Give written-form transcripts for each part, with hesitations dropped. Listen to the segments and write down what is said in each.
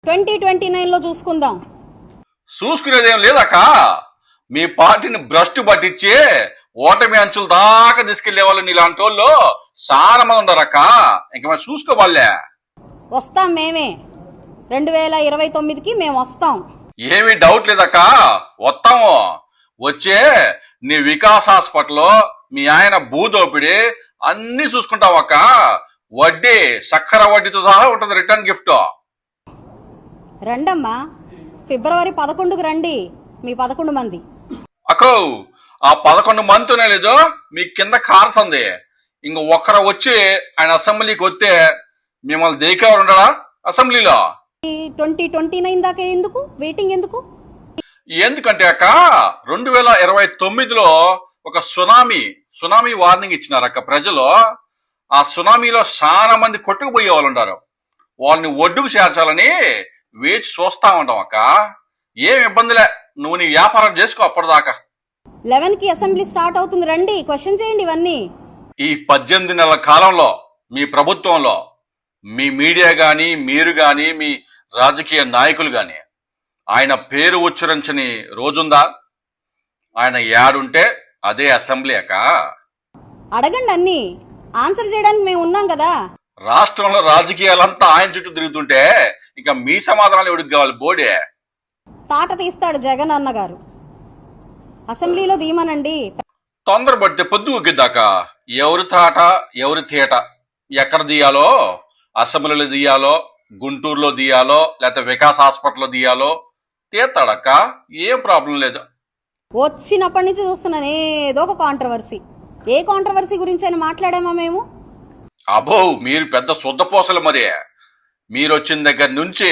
2029లో చూసుకుందాం. చూసుకునేదేం లేదక్క. మీ పార్టీని భ్రష్టు పట్టించి ఓటమి అంచుల దాకా తీసుకెళ్లే వాళ్ళు నీలాంటి వాళ్ళు చాలా మంది ఉండరక్క. ఇంక మనం చూసుకోవాలే. వస్తాం మేమే, 2029కి మేము వస్తాం. ఏమీ డౌట్ లేదక్క, వస్తాము. వచ్చే నీ వికాస్ హాస్పిటల్లో మీ ఆయన భూదోపిడి అన్ని చూసుకుంటావక్క. వడ్డీ చక్కెర వడ్డీతో సహా ఉంటుంది రిటర్న్ గిఫ్ట్. రండమ్మా, ఫిబ్రవరి 11కు రండి, మీ 11 మంది. అక్కో, ఆ 11 మందితోనే లేదు మీ కింద కారుతుంది. ఇంక ఒక్కరు వచ్చి ఆయన అసెంబ్లీకి వస్తే మిమ్మల్ని దేకేవారు ఉండడా అసెంబ్లీలో? 2029 దాకా ఎందుకు వెయిటింగ్? ఎందుకంటే అక్క 2029లో ఒక సునామీ వార్నింగ్ ఇచ్చినారక్క ప్రజలు. ఆ సునామీలో చాలా మంది కొట్టుకుపోయే వాళ్ళు ఉంటారు. వాళ్ళని ఒడ్డుకు చేర్చాలని వేచి చూస్తా ఉంటాం అక్క. ఏం ఇబ్బందిలే, నువ్వు నీ వ్యాపారం చేసుకో అప్పటిదాకా. 11కి అసెంబ్లీ స్టార్ట్ అవుతుంది, రండి, క్వశ్చన్ చేయండి ఇవన్నీ. ఈ 18 నెలల కాలంలో మీ ప్రభుత్వంలో మీ మీడియా గాని, మీరు గాని, మీ రాజకీయ నాయకులు గాని ఆయన పేరు ఉచ్చరించని రోజుందా? ఆయన యాడుంటే అదే అసెంబ్లీ అక్క. అడగండి, అన్ని ఆన్సర్ చేయడానికి మేము ఉన్నాం కదా. రాష్ట్రంలో రాజకీయాలంతా ఆయన చుట్టూ తిరుగుతుంటే ఇక మీ సమాధానాలు ఎవరికి కావాలి? బోడే తాట తీస్తాడు జగన్ అన్నగారు. అసెంబ్లీలో దీమనండి. తొందరపడితే పొద్దు ఉగ్గిద్దాక ఎవరి తాట ఎవరి తేట ఎక్కడ తీయాలో, అసెంబ్లీలో తీయాలో, గుంటూరులో తీయాలో, లేకపోతే వికాస్ హాస్పిటల్లో తీయాలో తీస్తాడక్క. ఏం ప్రాబ్లం లేదు. వచ్చినప్పటి నుంచి చూస్తున్నాను ఏదో ఒక కాంట్రవర్సీ. ఏ కాంట్రవర్సీ గురించి అయినా మాట్లాడామా మేము? అబ్బో, మీరు పెద్ద శుద్ధపోసలు. మరి మీరు వచ్చిన దగ్గర నుంచి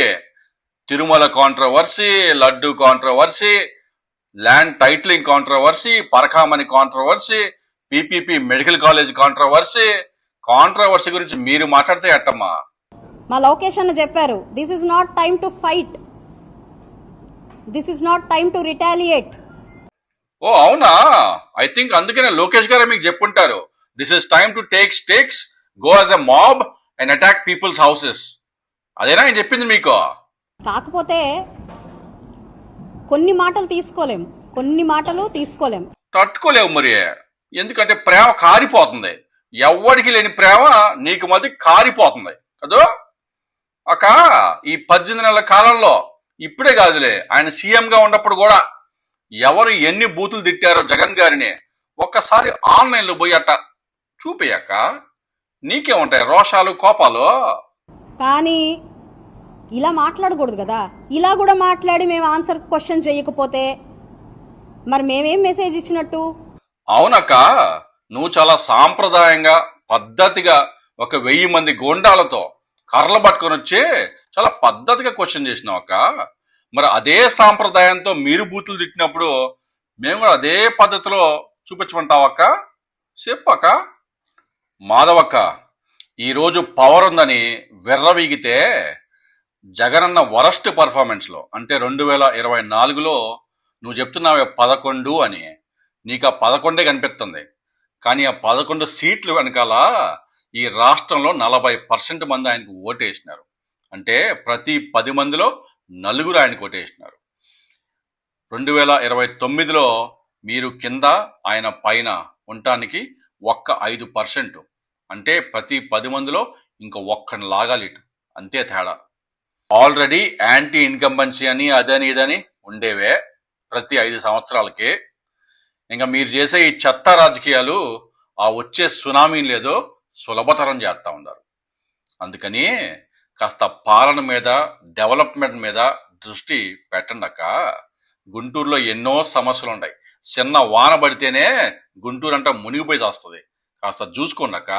Tirumala controversy, laddu controversy, land titling controversy, Parakamani controversy, PPP medical college controversy గురించి మీరు మాట్లాడితే ఎట్టమ్మా? మా లోకేష్ అన్న చెప్పారు, this is not time to fight, this is not time to retaliate. ఓ అవునా? ఐ థింక్ అందుకనే లోకేష్ గారు మీకు చెప్పుంటారు, this is time to take stakes, go as a mob and attack people's houses. అదేనా ఆయన చెప్పింది మీకు? కాకపోతే కొన్ని మాటలు తీసుకోలేం. తట్టుకోలేవు మరి. ఎందుకంటే ప్రేమ కారిపోతుంది. ఎవ్వడికి లేని ప్రేమ నీకు మధ్య కారిపోతుంది కదా అక్క. ఈ 18 నెలల కాలంలో ఇప్పుడే కాదులే, ఆయన సీఎంగా ఉన్నప్పుడు కూడా ఎవరు ఎన్ని బూతులు తిట్టారో జగన్ గారిని ఒక్కసారి ఆన్లైన్లో పోయి అట్ట చూపేయక్క, నీకేముంటాయి రోషాలు, కోపాలు. కానీ ఇలా మాట్లాడకూడదు కదా. ఇలా కూడా మాట్లాడి మేము ఆన్సర్ క్వశ్చన్ చేయకపోతే మరి మేమేం మెసేజ్ ఇచ్చినట్టు? అవునక్క, నువ్వు చాలా సాంప్రదాయంగా పద్ధతిగా 1000 మంది గోండాలతో కర్రలు పట్టుకొని వచ్చి చాలా పద్ధతిగా క్వశ్చన్ చేసినావు అక్క. మరి అదే సాంప్రదాయంతో మీరు బూతులు తిట్టినప్పుడు మేము కూడా అదే పద్ధతిలో చూపించమంటావక్క? చెప్పక్క. మాధవక్క, ఈరోజు పవర్ ఉందని విర్రవీగితే జగనన్న వరస్ట్ పర్ఫార్మెన్స్లో అంటే 2024లో నువ్వు చెప్తున్నావే 11 అని, నీకు ఆ 11 కనిపిస్తుంది. కానీ ఆ 11 సీట్లు వెనకాల ఈ రాష్ట్రంలో 40% మంది ఆయనకు ఓటేసినారు. అంటే ప్రతి 10 మందిలో 4 ఆయనకు ఓటేసినారు. 2029లో మీరు కింద ఆయన పైన ఉండటానికి ఒక్క 5%, అంటే ప్రతి 10 మందిలో ఇంక ఒక్కని లాగాలి, అంతే తేడా. ఆల్రెడీ యాంటీ ఇన్కంబెన్సీ అని అదని ఇదని ఉండేవే ప్రతి 5 సంవత్సరాలకి. ఇంకా మీరు చేసే ఈ చెత్త రాజకీయాలు ఆ వచ్చే సునామీని లేదో సులభతరం చేస్తూ ఉన్నారు. అందుకని కాస్త పాలన మీద, డెవలప్మెంట్ మీద దృష్టి పెట్టండి అక్క. గుంటూరులో ఎన్నో సమస్యలు ఉన్నాయి. చిన్న వాన పడితేనే గుంటూరు అంతా మునిగిపోయి వస్తుంది. కాస్త చూసుకోండి అక్క.